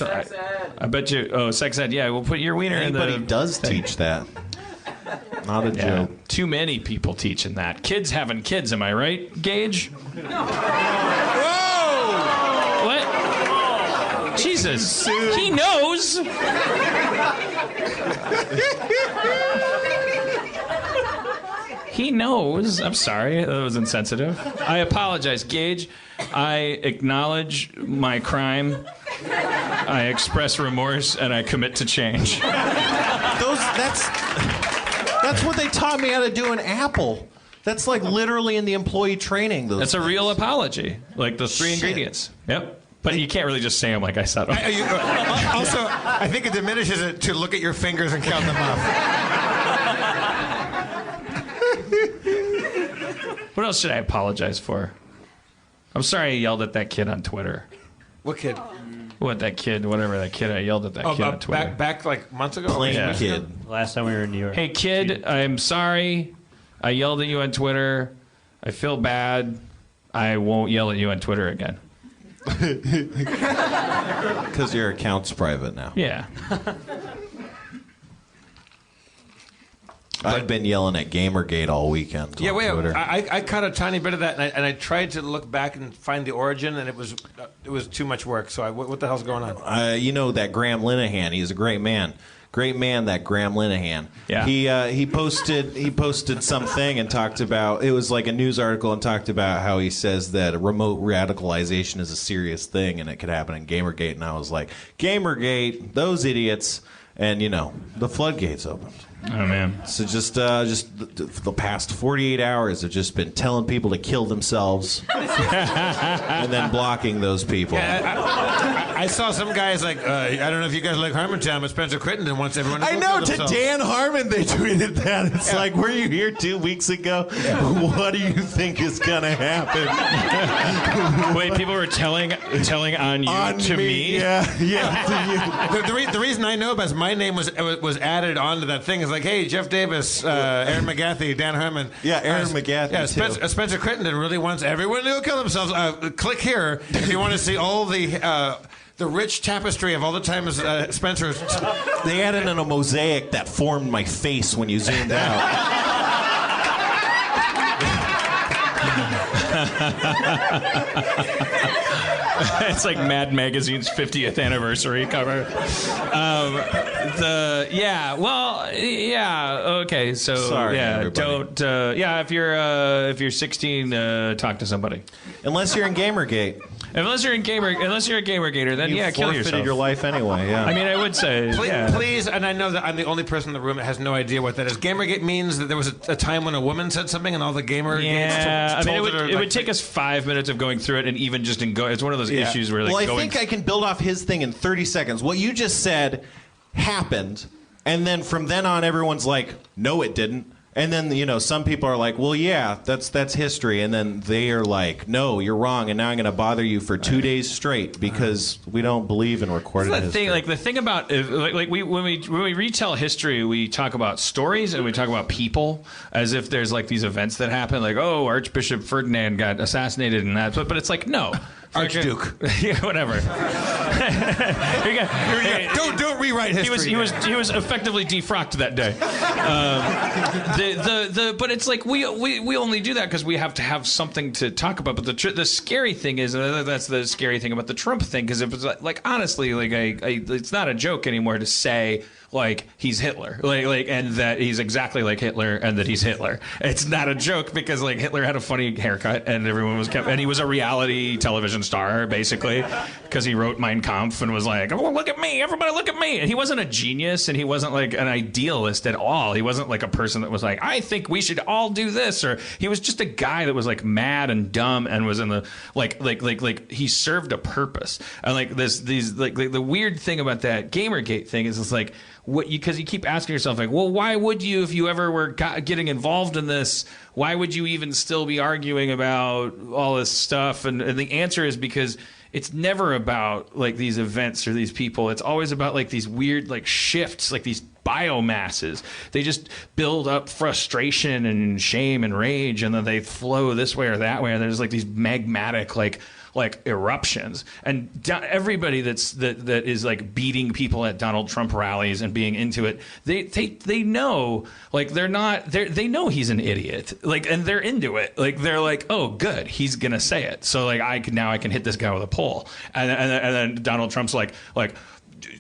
I bet you. Oh, sex ed. Yeah, we'll put your wiener in the. Anybody does teach that. Not a joke. Too many people teaching that. Kids having kids. Am I right, Gage? Whoa! What? Jesus. He knows. He knows. I'm sorry. That was insensitive. I apologize, Gage. I acknowledge my crime. I express remorse, and I commit to change. That's what they taught me how to do in Apple. That's like literally in the employee training. That's a real apology. Like the 3 ingredients. Yep. But you can't really just say them like I said them. Also, I think it diminishes it to look at your fingers and count them off. What else should I apologize for? I'm sorry I yelled at that kid on Twitter. What kid? Whatever that kid, I yelled at that kid on Twitter. Back like months ago? Plain kid. Last time we were in New York. Hey, kid, I'm sorry. I yelled at you on Twitter. I feel bad. I won't yell at you on Twitter again. Because your account's private now. Yeah. I've been yelling at Gamergate all weekend. Yeah, wait. Twitter. I caught a tiny bit of that, and I tried to look back and find the origin, and it was too much work. So what the hell's going on? You know that Graham Linehan. He's a great man. Great man, that Graham Linehan. Yeah. He posted something and talked about, it was like a news article, and talked about how he says that remote radicalization is a serious thing and it could happen in Gamergate. And I was like, Gamergate, those idiots. And the floodgates opened. Oh, man. So just the past 48 hours have just been telling people to kill themselves and then blocking those people. Yeah, I saw some guys like, I don't know if you guys like Harmontown, but Spencer Crittenden wants everyone to I go know, kill to themselves. Dan Harmon they tweeted that. It's like, were you here 2 weeks ago? What do you think is going to happen? Wait, people were telling on you to me? Yeah, to you. The reason I know about it is my name was added onto that thing. It's like, hey, Jeff Davis, Aaron McGathy, Dan Harmon. Yeah, Aaron McGathy, Yeah, too. Spencer Crittenden really wants everyone to go kill themselves. Click here if you want to see all the rich tapestry of all the times Spencer. They added in a mosaic that formed my face when you zoomed out. It's like Mad Magazine's 50th anniversary cover. Okay. So Sorry, everybody. don't. If you're 16, talk to somebody. Unless you're in Gamergate. Unless you're a Gamergator, then You kill forfeited yourself. your life anyway. Yeah. I mean, I would say, Please, and I know that I'm the only person in the room that has no idea what that is. Gamergate means that there was a time when a woman said something and all the Gamergates Yeah, told it would take us 5 minutes of going through it, and even just it's one of those issues where I think I can build off his thing in 30 seconds. What you just said happened, and then from then on, everyone's like, no, it didn't. And then, some people are like, well, yeah, that's history. And then they are like, no, you're wrong. And now I'm going to bother you for 2 days straight because we don't believe in recorded history. The thing about when we retell history, we talk about stories and we talk about people as if there's like these events that happen, like, oh, Archbishop Ferdinand got assassinated and that. But it's like, no. Archduke. Yeah, whatever. Don't rewrite history. He was effectively defrocked that day. But it's like we only do that because we have to have something to talk about. But the scary thing is, and that's the scary thing about the Trump thing, because it was like honestly, like it's not a joke anymore to say like he's Hitler, like and that he's exactly like Hitler and that he's Hitler. It's not a joke because like Hitler had a funny haircut and everyone was and he was a reality television star basically because he wrote Mein Kampf and was like, oh, look at me, everybody look at me. And he wasn't a genius and he wasn't like an idealist at all. He wasn't like a person that was like, I think we should all do this, or he was just a guy that was like mad and dumb and was in the like he served a purpose. And like the weird thing about that Gamergate thing is it's like because you keep asking yourself like, well, why would you, if you ever were getting involved in this, why would you even still be arguing about all this stuff? And the answer is because it's never about like these events or these people. It's always about like these weird like shifts, like these biomasses. They just build up frustration and shame and rage, and then they flow this way or that way. And there's like these magmatic like eruptions, and everybody that is like beating people at Donald Trump rallies and being into it, they know, like they know he's an idiot, like, and they're into it, like they're like, oh good, he's gonna say it, so like I can hit this guy with a pole, and then Donald Trump's like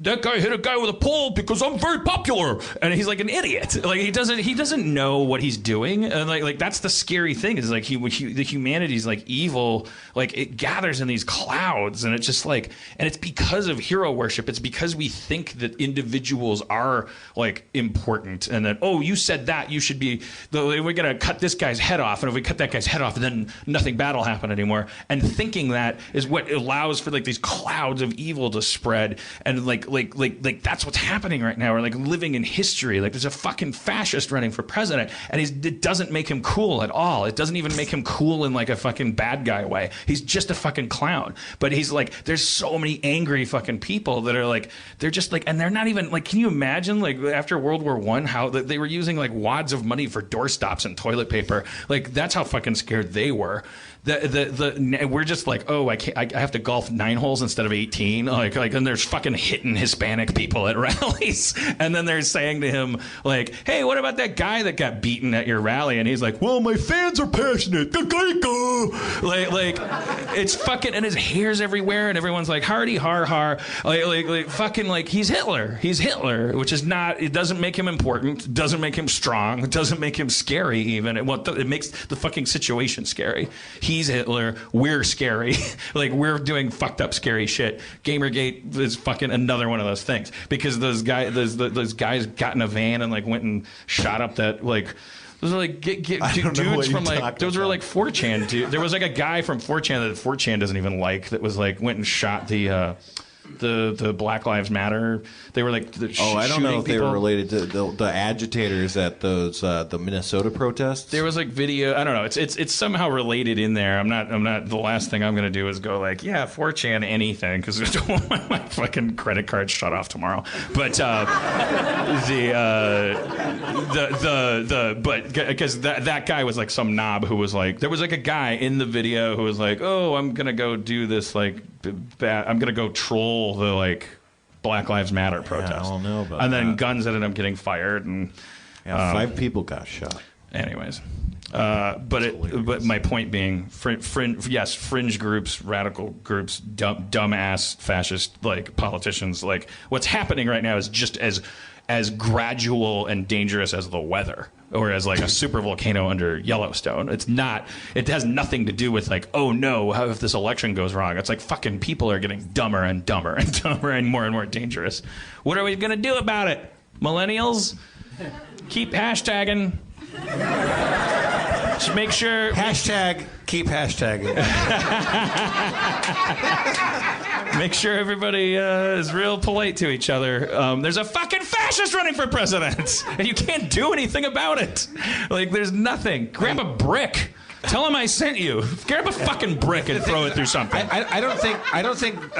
that guy hit a guy with a pole because I'm very popular, and he's like an idiot. Like he doesn't know what he's doing, and like that's the scary thing is like the humanity's like evil, like it gathers in these clouds, and it's just like, and it's because of hero worship. It's because we think that individuals are like important, and that, oh, you said that, you should be, we're gonna cut this guy's head off, and if we cut that guy's head off, then nothing bad will happen anymore. And thinking that is what allows for like these clouds of evil to spread, and like that's what's happening right now. We're like living in history. Like there's a fucking fascist running for president, and it doesn't make him cool at all. It doesn't even make him cool in like a fucking bad guy way. He's just a fucking clown. But he's like, there's so many angry fucking people that are like, they're just like, and they're not even like, can you imagine like after World War I how they were using like wads of money for doorstops and toilet paper? Like that's how fucking scared they were. We're just like, oh, I have to golf 9 holes instead of 18. Like, and there's fucking hitting Hispanic people at rallies, and then they're saying to him like, hey, what about that guy that got beaten at your rally? And he's like, well, my fans are passionate. Like it's fucking, and his hair's everywhere, and everyone's like, hardy har har. Like fucking like he's Hitler. He's Hitler, which is not. It doesn't make him important. Doesn't make him strong. It doesn't make him scary even. It makes the fucking situation scary. He's Hitler. We're scary. Like we're doing fucked up scary shit. Gamergate is fucking another one of those things, because those guys got in a van and like went and shot up that like. Those are like dudes from like, those were like 4chan dude. There was like a guy from 4chan that 4chan doesn't even like, that was like went and shot the Black Lives Matter. They were like I don't know if they were related to the agitators at those the Minnesota protests. There was like video. I don't know. It's somehow related in there. I'm not. The last thing I'm gonna do is go like, yeah, 4chan anything, because I don't want my fucking credit card shut off tomorrow. But because that guy was like some knob who was like, there was like a guy in the video who was like, oh, I'm gonna go do this like I'm gonna go troll the like Black Lives Matter protest. Yeah, I don't know about and then that. guns ended up getting fired, and 5 people got shot. anyways. But my point being, fringe groups, radical groups, dumbass fascist like politicians. Like what's happening right now is just as gradual and dangerous as the weather, or as like a super volcano under Yellowstone. It's not. It has nothing to do with like, oh no, how if this election goes wrong? It's like fucking people are getting dumber and dumber and dumber and more dangerous. What are we gonna do about it, millennials? Keep hashtagging. Just make sure. Hashtag keep hashtagging. Make sure everybody is real polite to each other. There's a fucking fascist running for president, and you can't do anything about it. Like, there's nothing. Grab a brick. Tell him I sent you. Grab a fucking brick and throw it through something. I don't think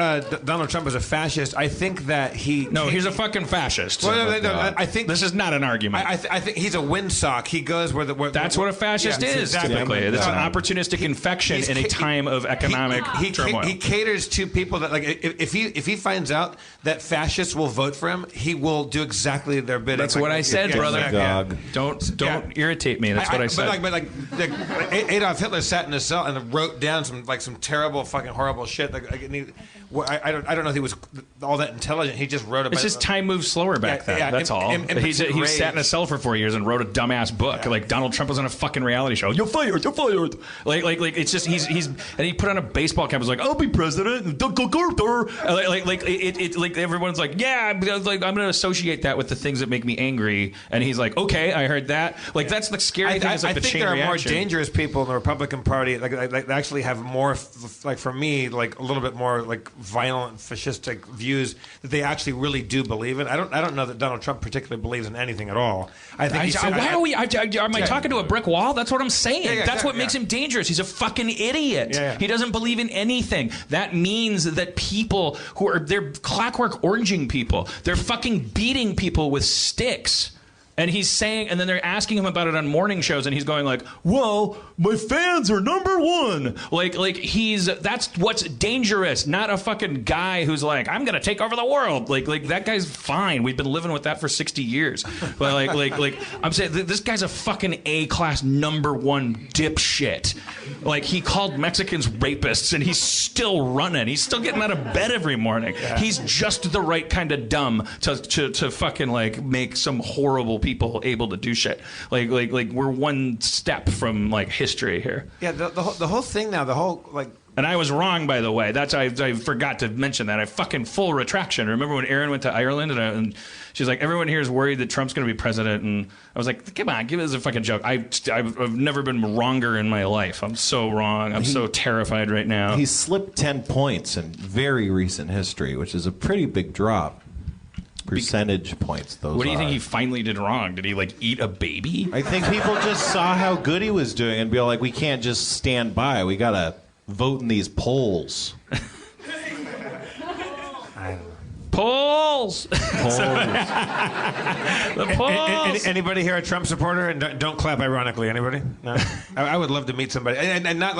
Donald Trump is a fascist. I think that he's a fucking fascist. Well, no, I think this is not an argument. I think he's a windsock. He goes where that's what a fascist is. Exactly. Typically, it's an opportunistic infection in a time of economic turmoil. He caters to people that like if he finds out that fascists will vote for him, he will do exactly their bidding. That's what I said, brother. Dog. Don't irritate me. That's what I said. But Adolf Hitler sat in his cell and wrote down some terrible, fucking horrible shit. I don't know if he was all that intelligent. He just wrote about. It's just time moved slower back then. Yeah, that's all. He sat in a cell for 4 years and wrote a dumbass book. Yeah. Like Donald Trump was on a fucking reality show. You're fired. You're fired. Like it's just he's and he put on a baseball cap. Was like, I'll be president. Like everyone's like, yeah. I'm going to associate that with the things that make me angry. And he's like, okay, I heard that. Like that's the scary thing. Is like the chain reaction. I think there are more dangerous people in the Republican Party. Like they actually have more. Like for me, like a little bit more like violent fascistic views that they actually really do believe in. I don't know that Donald Trump particularly believes in anything at all. I think. Am I talking to a brick wall? That's what I'm saying. That's what makes him dangerous. He's a fucking idiot. He doesn't believe in anything. That means that people they're clockwork oranging people. They're fucking beating people with sticks And he's saying, and then they're asking him about it on morning shows, and he's going like, "Well, my fans are number one." Like that's what's dangerous, not a fucking guy who's like, "I'm gonna take over the world." Like that guy's fine. We've been living with that for 60 years. But like I'm saying, this guy's a fucking A-class number one dipshit. Like he called Mexicans rapists, and he's still running. He's still getting out of bed every morning. Yeah. He's just the right kind of dumb to fucking like make some horrible people able to do shit. Like we're one step from like history here. Yeah, the whole thing now, the whole like. And I was wrong, by the way. That's I forgot to mention that. I fucking full retraction. Remember when Erin went to Ireland and she's like, everyone here is worried that Trump's going to be president, and I was like, come on, give it as a fucking joke. I've never been wronger in my life. I'm so wrong. I'm so terrified right now. He slipped 10 points in very recent history, which is a pretty big drop. Percentage points, those What do you are. think he finally did wrong? Did he, like, eat a baby? I think people just saw how good he was doing and be like, we can't just stand by. We got to vote in these polls. Polls! Polls. The polls! Anybody here a Trump supporter? And don't clap ironically. Anybody? No. I would love to meet somebody, and not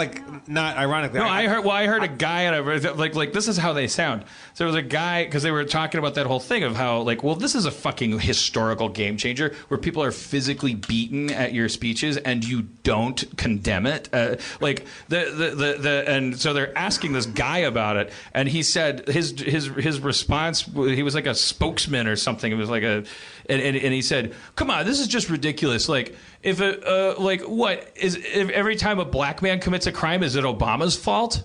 ironically. No, I heard a guy at a like this is how they sound. So there was a guy, because they were talking about that whole thing of how like, well, this is a fucking historical game changer where people are physically beaten at your speeches and you don't condemn it. Like and so they're asking this guy about it, and he said his response, he was like a spokesman or something. It was like and he said, "Come on, this is just ridiculous. Like, if every time a black man commits a crime, is it Obama's fault?"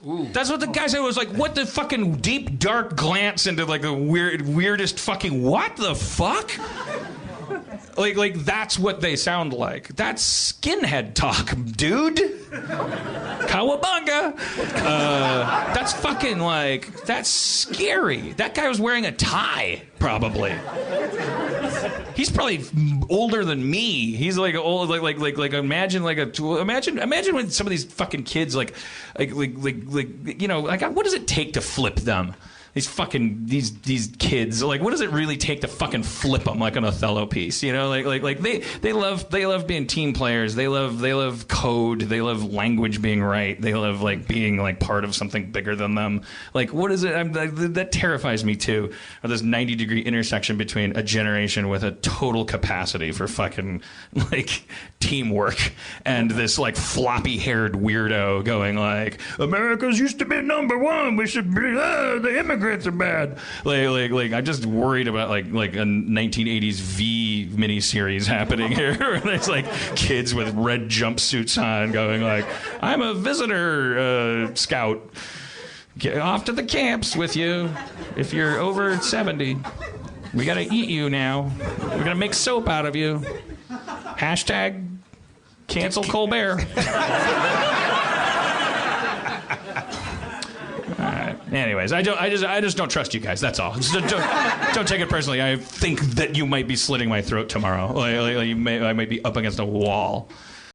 Ooh. That's what the guy said. Was like, what the fucking deep, dark glance into like the weirdest fucking what the fuck? Like that's what they sound like. That's skinhead talk, dude. Cowabunga. That's fucking like, that's scary. That guy was wearing a tie, probably. He's probably older than me. He's like old, like imagine imagine when some of these fucking kids like you know, like what does it take to flip them? These kids, like, what does it really take to fucking flip them like an Othello piece? You know, like they love being team players. They love code. They love language being right. They love like being like part of something bigger than them. Like, what is it? That terrifies me too. Or this 90-degree intersection between a generation with a total capacity for fucking like teamwork and this like floppy-haired weirdo going like, America's used to be number one. We should be the immigrants are bad. Like I'm just worried about like a 1980s V miniseries happening here. There's like kids with red jumpsuits on going like, I'm a visitor scout. Get off to the camps with you if you're over 70. We gotta eat you now. We're gonna make soap out of you. Hashtag cancel Colbert. Anyways, I just don't trust you guys. That's all. Don't take it personally. I think that you might be slitting my throat tomorrow. I might be up against a wall.